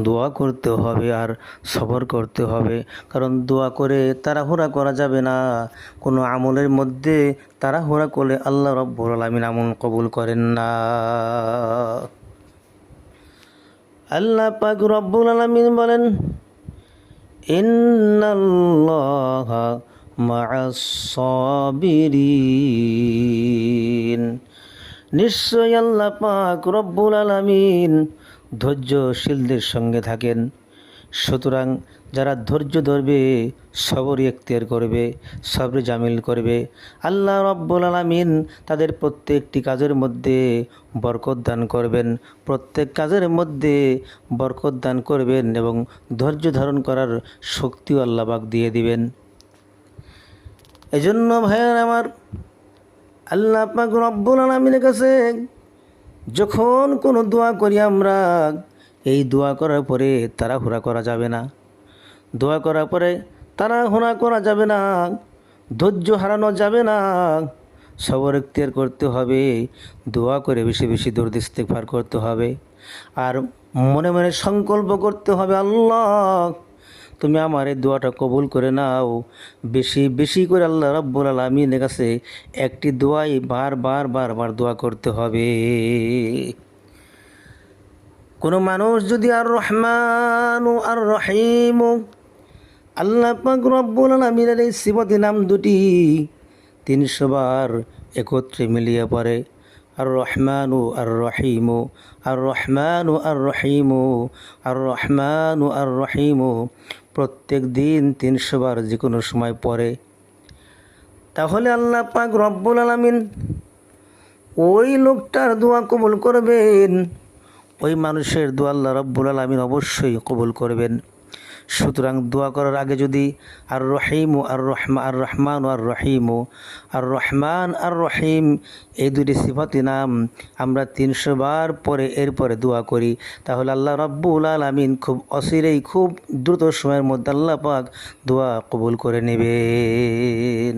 দোয়া করতে হবে আর সবর করতে হবে। কারণ দোয়া করে তাড়াহুড়া করা যাবে না। কোনো আমলের মধ্যে তাড়াহুড়া করলে আল্লাহ রব্বুল আলামিন আমল কবুল করেন না। আল্লাহ পাক রব্বুল আলামিন বলেন, ইন্নাল্লাহা মা'আস সাবিরিন। নিশ্চয় আল্লাহ পাক রব্বুল আলামিন ধৈর্যশীলদের সঙ্গে থাকেন। সুতরাং যারা ধৈর্য ধরবে, সবর ইখতিয়ার করবে, সবরে জামিল করবে, আল্লাহ রব্বুল আলামিন তাদের প্রত্যেকটি কাজের মধ্যে বরকত দান করবেন। প্রত্যেক কাজের মধ্যে বরকত দান করবেন এবং ধৈর্য ধারণ করার শক্তিও আল্লাহ পাক দিয়ে দিবেন। এজন্য ভাইয়ের আমার, আল্লাহ পাক রব্বুল আলামিনের কাছে যখন কোনো দোয়া করি আমরা, এই দোয়া করার পরে তাড়াহুড়া করা যাবে না। দোয়া করার পরে তাড়াহুড়া করা যাবে না, ধৈর্য হারানো যাবে না, সবর ইখতিয়ার করতে হবে। দোয়া করে বেশি বেশি দরুদ ইস্তিগফার করতে হবে। আর মনে মনে সংকল্প করতে হবে, আল্লাহ তুমি আমার এই দোয়াটা কবুল করে নাও। বেশি বেশি করে আল্লাহ রাব্বুল আলামিনের কাছে একটি দোয়াই বারবার বারবার দোয়া করতে হবে। কোনো মানুষ যদি আর রহমান ও আর রহিম, আল্লাহ পাক রব্বুল আলামিনের এই সিফাতি নাম দুটি 300 বার একত্রে মিলিয়ে পড়ে, আর রহমান ও আর রহিম, আর রহমান ও আর রহিম, আর রহমান ও আর রহিম, প্রত্যেক দিন 300 বার যে কোনো সময় পড়ে, তাহলে আল্লাহ পাক রব্বুল আলামিন ওই লোকটার দোয়া কবুল করবেন। ওই মানুষের দোয়া আল্লাহ রব্বুল আলামিন অবশ্যই কবুল করবেন। সুতরাং দোয়া করার আগে যদি আর রহিম আর রহমান আর রহিম, আর রহমান আর রহিম এই দুটি সিফাতি নাম আমরা 300 বার পরে এরপরে দোয়া করি, তাহলে আল্লাহ রব্বুল আলামিন খুব অচিরেই, খুব দ্রুত সময়ের মধ্যে আল্লাহ পাক দোয়া কবুল করে নেবেন।